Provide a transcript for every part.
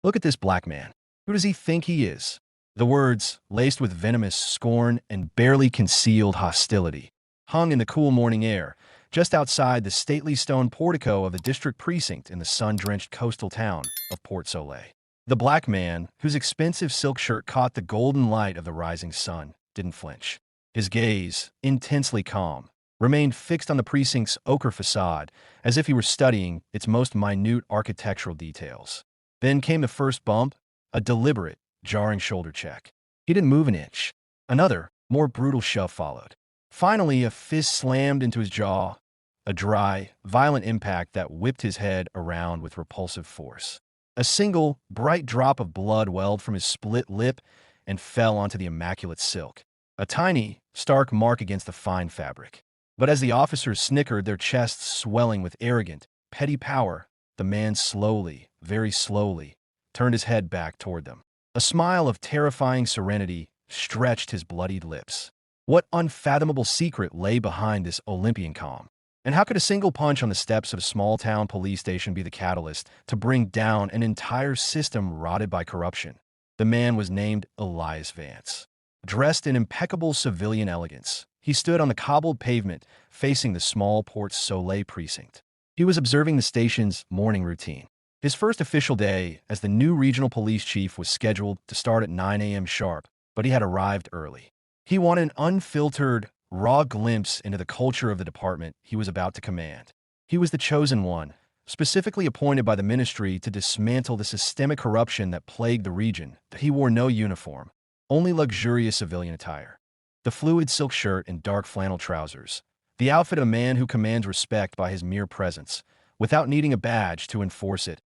Look at this black man. Who does he think he is? The words, laced with venomous scorn and barely concealed hostility, hung in the cool morning air, just outside the stately stone portico of the district precinct in the sun-drenched coastal town of Port Soleil. The black man, whose expensive silk shirt caught the golden light of the rising sun, didn't flinch. His gaze, intensely calm, remained fixed on the precinct's ochre facade, as if he were studying its most minute architectural details. Then came the first bump, a deliberate, jarring shoulder check. He didn't move an inch. Another, more brutal shove followed. Finally, a fist slammed into his jaw, a dry, violent impact that whipped his head around with repulsive force. A single, bright drop of blood welled from his split lip and fell onto the immaculate silk, a tiny, stark mark against the fine fabric. But as the officers snickered, their chests swelling with arrogant, petty power, the man slowly, very slowly, turned his head back toward them. A smile of terrifying serenity stretched his bloodied lips. What unfathomable secret lay behind this Olympian calm? And how could a single punch on the steps of a small-town police station be the catalyst to bring down an entire system rotted by corruption? The man was named Elias Vance. Dressed in impeccable civilian elegance, he stood on the cobbled pavement facing the small Port Soleil precinct. He was observing the station's morning routine. His first official day as the new regional police chief was scheduled to start at 9 a.m. sharp, but he had arrived early. He wanted an unfiltered, raw glimpse into the culture of the department he was about to command. He was the chosen one, specifically appointed by the ministry to dismantle the systemic corruption that plagued the region. He wore no uniform, only luxurious civilian attire. The fluid silk shirt and dark flannel trousers, the outfit of a man who commands respect by his mere presence, without needing a badge to enforce it.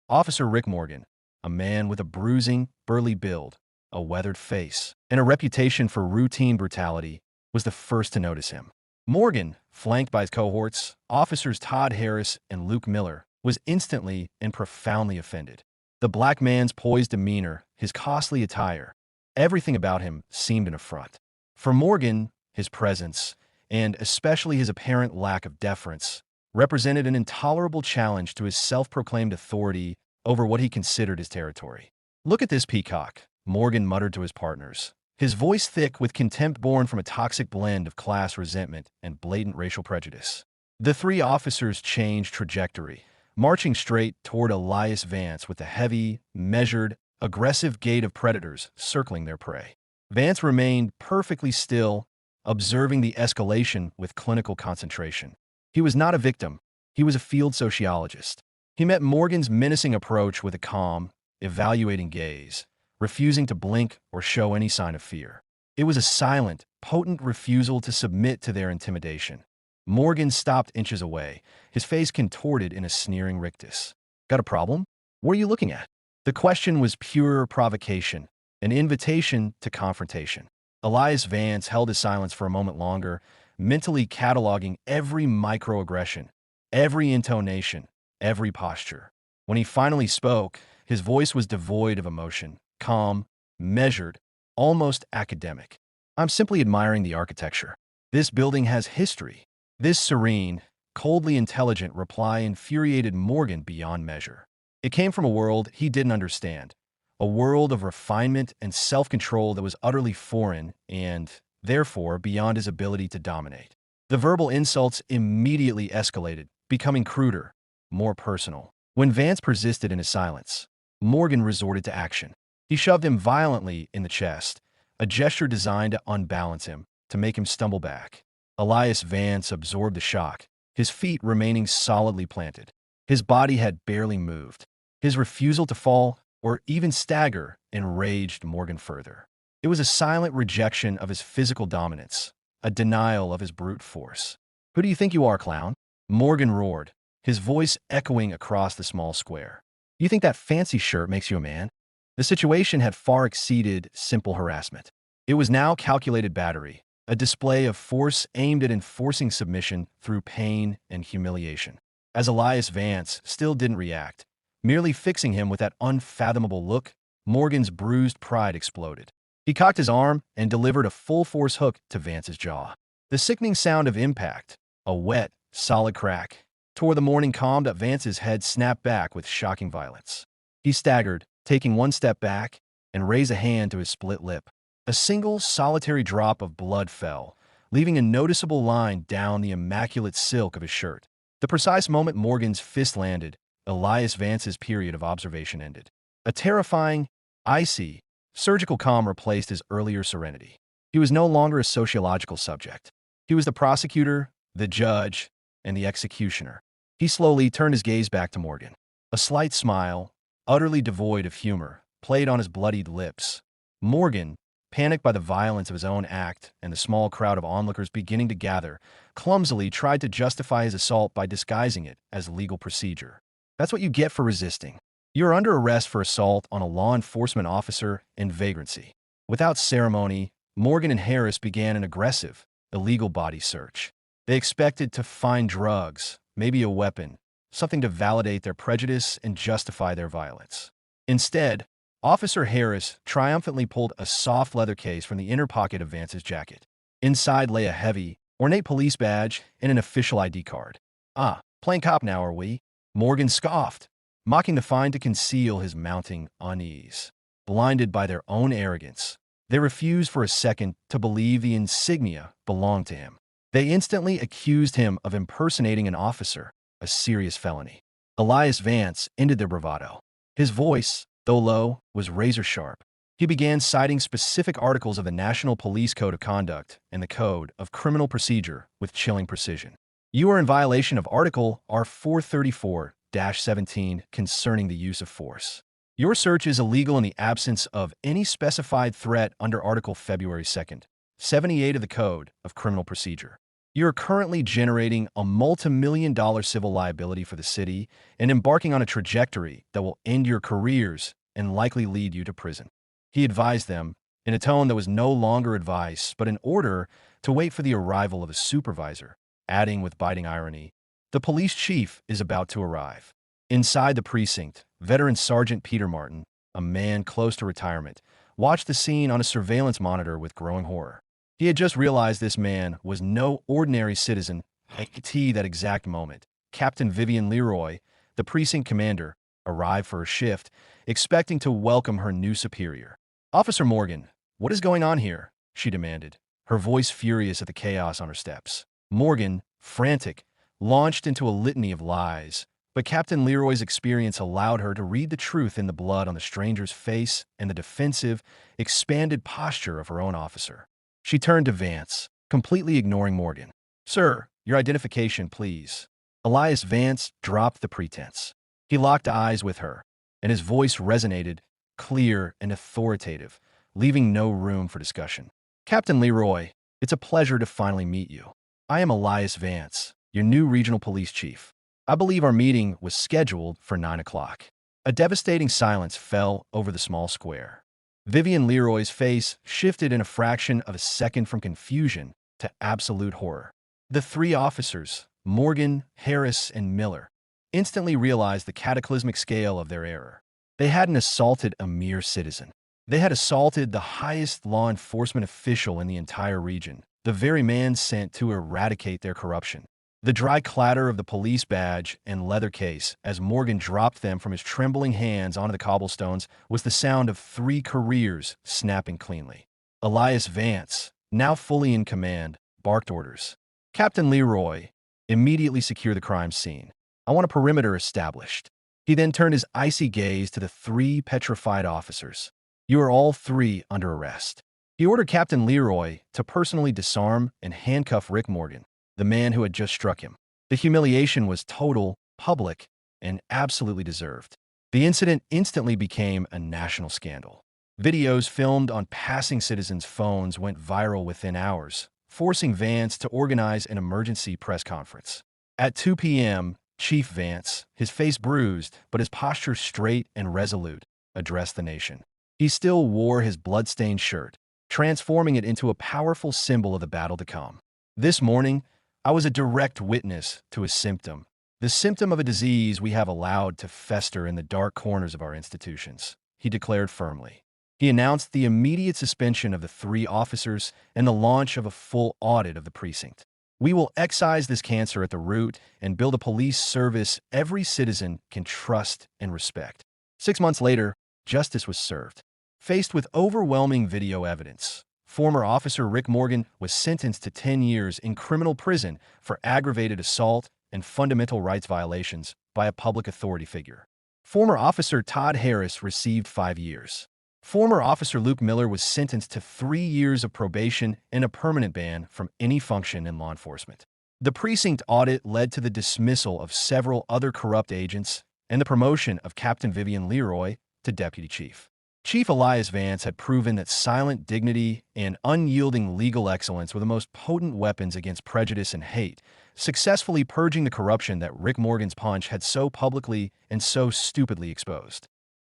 Officer Rick Morgan, a man with a bruising, burly build, a weathered face, and a reputation for routine brutality, was the first to notice him. Morgan, flanked by his cohorts, officers Todd Harris and Luke Miller, was instantly and profoundly offended. The black man's poised demeanor, his costly attire, everything about him seemed an affront. For Morgan, his presence, and especially his apparent lack of deference, represented an intolerable challenge to his self-proclaimed authority over what he considered his territory. "Look at this peacock," Morgan muttered to his partners, his voice thick with contempt born from a toxic blend of class resentment and blatant racial prejudice. The three officers changed trajectory, marching straight toward Elias Vance with the heavy, measured, aggressive gait of predators circling their prey. Vance remained perfectly still, observing the escalation with clinical concentration. He was not a victim. He was a field sociologist. He met Morgan's menacing approach with a calm, evaluating gaze, refusing to blink or show any sign of fear. It was a silent, potent refusal to submit to their intimidation. Morgan stopped inches away, his face contorted in a sneering rictus. "Got a problem? What are you looking at?" The question was pure provocation, an invitation to confrontation. Elias Vance held his silence for a moment longer, mentally cataloging every microaggression, every intonation, every posture. When he finally spoke, his voice was devoid of emotion, calm, measured, almost academic. "I'm simply admiring the architecture. This building has history." This serene, coldly intelligent reply infuriated Morgan beyond measure. It came from a world he didn't understand, a world of refinement and self-control that was utterly foreign and, therefore, beyond his ability to dominate. The verbal insults immediately escalated, becoming cruder, more personal. When Vance persisted in his silence, Morgan resorted to action. He shoved him violently in the chest, a gesture designed to unbalance him, to make him stumble back. Elias Vance absorbed the shock, his feet remaining solidly planted. His body had barely moved. His refusal to fall, or even stagger, enraged Morgan further. It was a silent rejection of his physical dominance, a denial of his brute force. "Who do you think you are, clown?" Morgan roared, his voice echoing across the small square. "You think that fancy shirt makes you a man?" The situation had far exceeded simple harassment. It was now calculated battery, a display of force aimed at enforcing submission through pain and humiliation. As Elias Vance still didn't react, merely fixing him with that unfathomable look, Morgan's bruised pride exploded. He cocked his arm and delivered a full-force hook to Vance's jaw. The sickening sound of impact, a wet, solid crack, tore the morning calm that Vance's head snapped back with shocking violence. He staggered, taking one step back and raise a hand to his split lip. A single, solitary drop of blood fell, leaving a noticeable line down the immaculate silk of his shirt. The precise moment Morgan's fist landed, Elias Vance's period of observation ended. A terrifying, icy, surgical calm replaced his earlier serenity. He was no longer a sociological subject. He was the prosecutor, the judge, and the executioner. He slowly turned his gaze back to Morgan. A slight smile, utterly devoid of humor, played on his bloodied lips. Morgan, panicked by the violence of his own act and the small crowd of onlookers beginning to gather, clumsily tried to justify his assault by disguising it as legal procedure. That's what you get for resisting. You are under arrest for assault on a law enforcement officer and vagrancy. Without ceremony, Morgan and Harris began an aggressive, illegal body search. They expected to find drugs, maybe a weapon, something to validate their prejudice and justify their violence. Instead, Officer Harris triumphantly pulled a soft leather case from the inner pocket of Vance's jacket. Inside lay a heavy, ornate police badge and an official ID card. "Ah, playing cop now, are we?" Morgan scoffed, mocking the find to conceal his mounting unease. Blinded by their own arrogance, they refused for a second to believe the insignia belonged to him. They instantly accused him of impersonating an officer, a serious felony. Elias Vance ended their bravado. His voice, though low, was razor-sharp. He began citing specific articles of the National Police Code of Conduct and the Code of Criminal Procedure with chilling precision. "You are in violation of Article R434-17 concerning the use of force. Your search is illegal in the absence of any specified threat under Article February 2nd, 78 of the Code of Criminal Procedure. You are currently generating a multi-million-dollar civil liability for the city and embarking on a trajectory that will end your careers and likely lead you to prison." He advised them, in a tone that was no longer advice but an order to wait for the arrival of a supervisor, adding with biting irony, "The police chief is about to arrive." Inside the precinct, veteran Sergeant Peter Martin, a man close to retirement, watched the scene on a surveillance monitor with growing horror. He had just realized this man was no ordinary citizen. At that exact moment, Captain Vivian Leroy, the precinct commander, arrived for her shift, expecting to welcome her new superior. "Officer Morgan, what is going on here?" she demanded, her voice furious at the chaos on her steps. Morgan, frantic, launched into a litany of lies, but Captain Leroy's experience allowed her to read the truth in the blood on the stranger's face and the defensive, expanded posture of her own officer. She turned to Vance, completely ignoring Morgan. "Sir, your identification, please." Elias Vance dropped the pretense. He locked eyes with her, and his voice resonated, clear and authoritative, leaving no room for discussion. "Captain Leroy, it's a pleasure to finally meet you. I am Elias Vance, your new regional police chief. I believe our meeting was scheduled for 9 o'clock. A devastating silence fell over the small square. Vivian Leroy's face shifted in a fraction of a second from confusion to absolute horror. The three officers, Morgan, Harris, and Miller, instantly realized the cataclysmic scale of their error. They hadn't assaulted a mere citizen. They had assaulted the highest law enforcement official in the entire region, the very man sent to eradicate their corruption. The dry clatter of the police badge and leather case as Morgan dropped them from his trembling hands onto the cobblestones was the sound of 3 careers snapping cleanly. Elias Vance, now fully in command, barked orders. "Captain Leroy, immediately secure the crime scene. I want a perimeter established." He then turned his icy gaze to the 3 petrified officers. "You are all 3 under arrest." He ordered Captain Leroy to personally disarm and handcuff Rick Morgan, the man who had just struck him. The humiliation was total, public, and absolutely deserved. The incident instantly became a national scandal. Videos filmed on passing citizens' phones went viral within hours, forcing Vance to organize an emergency press conference. At 2 p.m., Chief Vance, his face bruised but his posture straight and resolute, addressed the nation. He still wore his blood-stained shirt, transforming it into a powerful symbol of the battle to come. "This morning, I was a direct witness to a symptom, the symptom of a disease we have allowed to fester in the dark corners of our institutions," he declared firmly. He announced the immediate suspension of the 3 officers and the launch of a full audit of the precinct. "We will excise this cancer at the root and build a police service every citizen can trust and respect." 6 months later, justice was served. Faced with overwhelming video evidence, former officer Rick Morgan was sentenced to 10 years in criminal prison for aggravated assault and fundamental rights violations by a public authority figure. Former officer Todd Harris received 5 years. Former officer Luke Miller was sentenced to 3 years of probation and a permanent ban from any function in law enforcement. The precinct audit led to the dismissal of several other corrupt agents and the promotion of Captain Vivian Leroy to deputy chief. Chief Elias Vance had proven that silent dignity and unyielding legal excellence were the most potent weapons against prejudice and hate, successfully purging the corruption that Rick Morgan's punch had so publicly and so stupidly exposed.